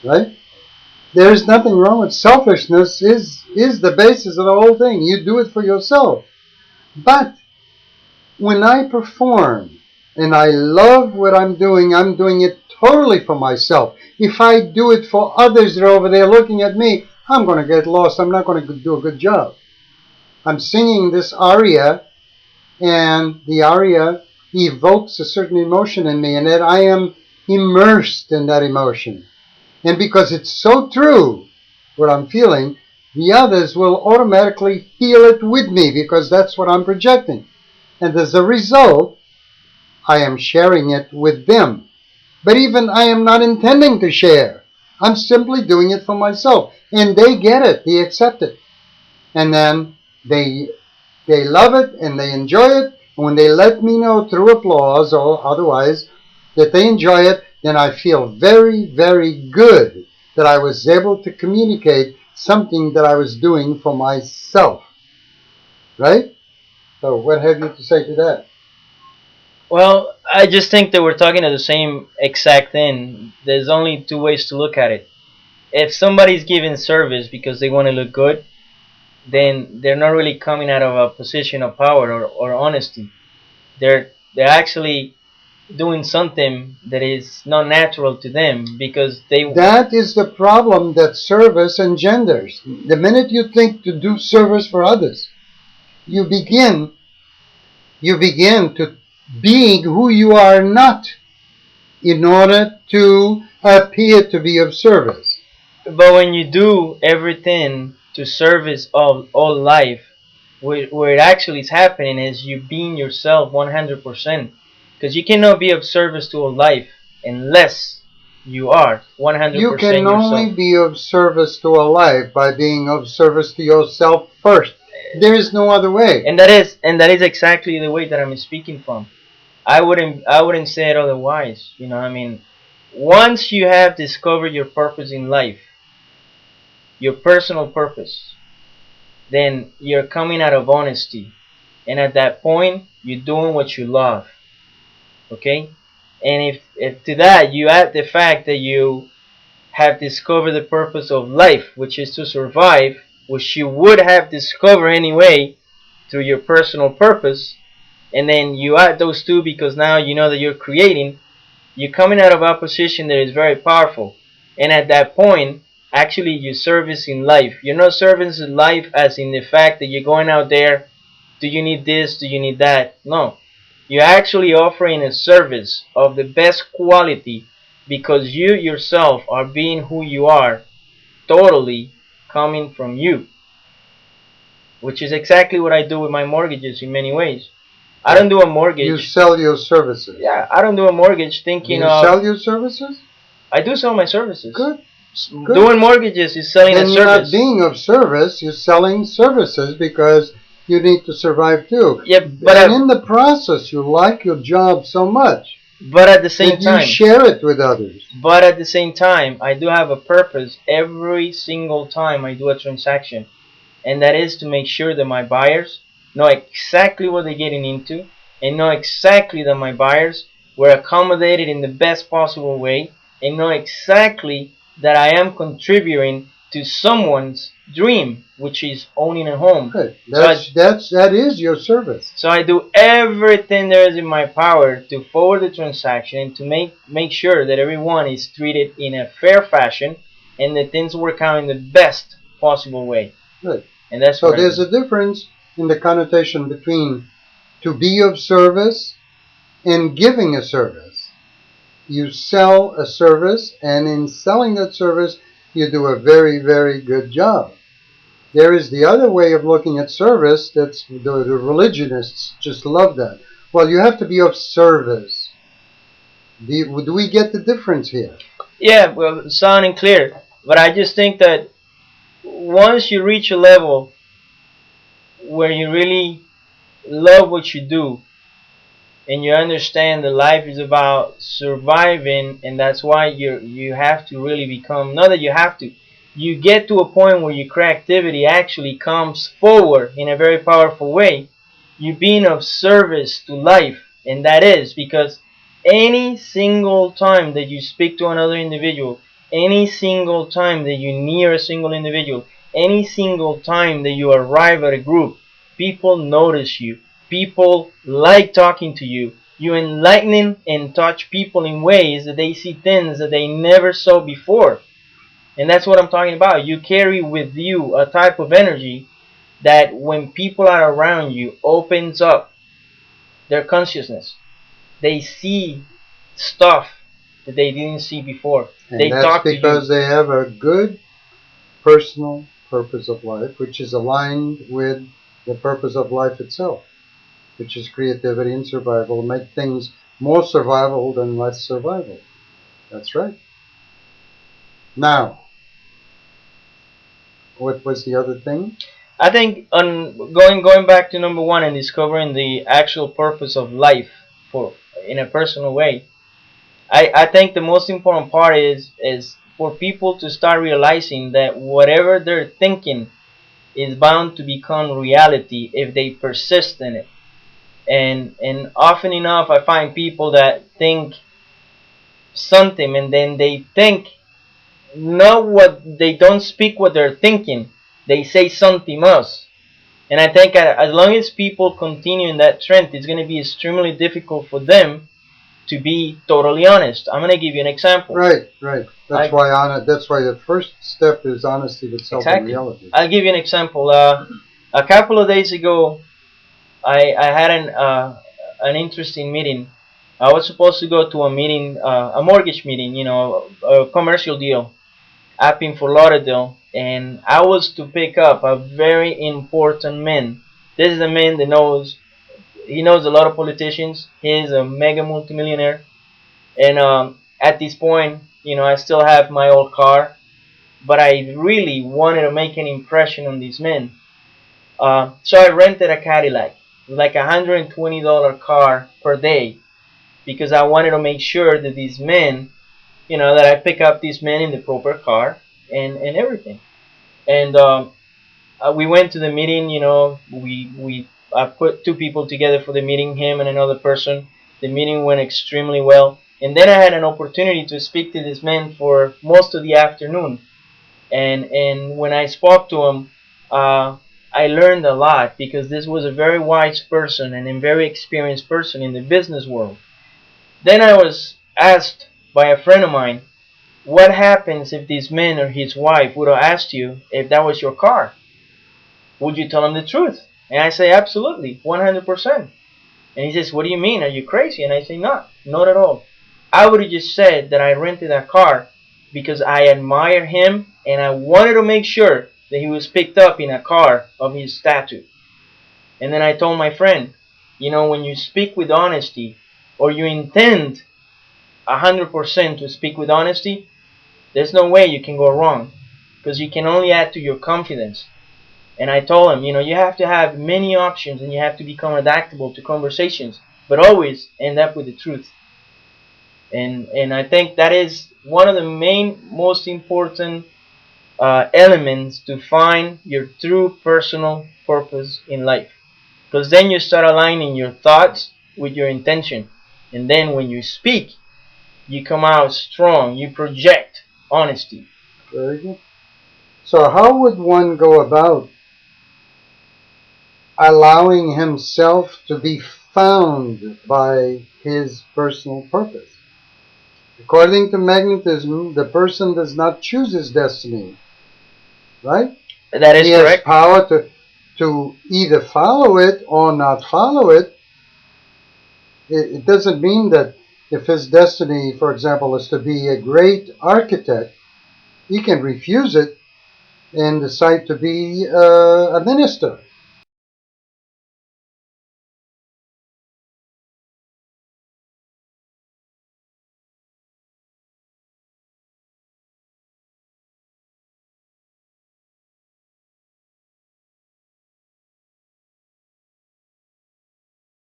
right? There is nothing wrong with selfishness. Is the basis of the whole thing. You do it for yourself. But when I perform and I love what I'm doing it totally for myself. If I do it for others that are over there looking at me, I'm going to get lost. I'm not going to do a good job. I'm singing this aria, and the aria evokes a certain emotion in me, and that I am immersed in that emotion. And because it's so true, what I'm feeling, the others will automatically feel it with me because that's what I'm projecting. And as a result, I am sharing it with them. But even I am not intending to share. I'm simply doing it for myself. And they get it, they accept it. And then they they love it and they enjoy it. And when they let me know through applause or otherwise that they enjoy it, then I feel very, very good that I was able to communicate something that I was doing for myself. Right? So, what have you to say to that? Well, I just think that we're talking to the same exact thing. There's only two ways to look at it. If somebody's giving service because they want to look good, then they're not really coming out of a position of power or honesty. They're actually doing something that is not natural to them because they. That is the problem that service engenders. The minute you think to do service for others, you begin you begin to being who you are not in order to appear to be of service. But when you do everything to service of all life, where it actually is happening is you being yourself 100%. Because you cannot be of service to all life unless you are You can 100% only yourself. be of service to a life by being of service to yourself first. There is no other way. And that is exactly the way that I'm speaking from. I wouldn't say it otherwise. I mean, once you have discovered your purpose in life, your personal purpose, then you're coming out of honesty. And at that point, you're doing what you love. Okay? And if to that you add the fact that you have discovered the purpose of life, which is to survive, which you would have discovered anyway through your personal purpose, and then you add those two because now you know that you're creating, you're coming out of a position that is very powerful. And at that point, actually, you're servicing life. You're not servicing life as in the fact that you're going out there, do you need this, do you need that? No. You're actually offering a service of the best quality because you yourself are being who you are, totally coming from you, which is exactly what I do with my mortgages in many ways. I don't do a You mortgage. sell your services. Yeah, I don't do a mortgage Do thinking you of. sell your services? I do sell my services. Good. Good. Doing mortgages is selling a Then you're not service. being of service, you're selling services because you need to survive too. Yeah, And in the process, you like your job so much but at the same that you time, share it with others. I do have a purpose every single time I do a transaction, and that is to make sure that my buyers know exactly what they're getting into, and know exactly that my buyers were accommodated in the best possible way, and know exactly that I am contributing to someone's dream, which is owning a home. Good. So I, That is your service. so I do everything there is in my power to forward the transaction and to make sure that everyone is treated in a fair fashion and that things work out in the best possible way. Good. And that's So what I there's do. a difference in the connotation between to be of service and giving a service. You sell a service, and in selling that service, you do a very, very good job. There is the other way of looking at service that's the religionists just love that. Well, you have to be of service. Do we get the difference here? Yeah, well, sounding clear. But I just think that once you reach a level where you really love what you do and you understand that life is about surviving, and that's why you have to really become, not that you have to, you get to a point where your creativity actually comes forward in a very powerful way. You being of service to life, and that is because any single time that you speak to another individual, any single time that you near a single individual, any single time that you arrive at a group, people notice you. People like talking to you. You enlighten and touch people in ways that they see things that they never saw before. And that's what I'm talking about. You carry with you a type of energy that when people are around you opens up their consciousness. They see stuff that they didn't see before. And They that's talk to you. because they have a good personal purpose of life, which is aligned with the purpose of life itself, which is creativity and survival. Make things more survival than less survival. That's right. Now, what was the other thing? I think on going back to number one and discovering the actual purpose of life for in a personal way. I think the most important part is for people to start realizing that whatever they're thinking is bound to become reality if they persist in it. And often enough I find people that think something and then they think not what they don't speak what they're thinking. They say something else. And I think as long as people continue in that trend, it's going to be extremely difficult for them to be totally honest. I'm going to give you an example. Right. That's why the first step is honesty with self and reality. I'll give you an example. A couple of days ago, I had an interesting meeting. I was supposed to go to a meeting, a mortgage meeting, a commercial deal up in Fort Lauderdale, and I was to pick up a very important man. This is a man that he knows a lot of politicians. He's a mega multimillionaire, and at this point, I still have my old car, but I really wanted to make an impression on this man. So I rented a Cadillac, like $120 car per day, because I wanted to make sure that these men, that I pick up these men in the proper car and everything. And we went to the meeting. I put two people together for the meeting, him and another person. The meeting went extremely well, and then I had an opportunity to speak to this man for most of the afternoon. And when I spoke to him, I learned a lot because this was a very wise person and a very experienced person in the business world. Then I was asked by a friend of mine, what happens if this man or his wife would have asked you if that was your car? Would you tell them the truth? And I say, absolutely, 100%. And he says, what do you mean? Are you crazy? And I say, not at all. I would have just said that I rented that car because I admire him and I wanted to make sure that he was picked up in a car of his stature. And then I told my friend, when you speak with honesty or you intend 100% to speak with honesty, there's no way you can go wrong because you can only add to your confidence. And I told him, you have to have many options and you have to become adaptable to conversations, but always end up with the truth. And I think that is one of the most important elements to find your true personal purpose in life. Because then you start aligning your thoughts with your intention. And then when you speak, you come out strong. You project honesty. Very good. So how would one go about allowing himself to be found by his personal purpose? According to magnetism, the person does not choose his destiny, right? That is correct. He has power to either follow it or not follow it. It doesn't mean that if his destiny, for example, is to be a great architect, he can refuse it and decide to be a minister.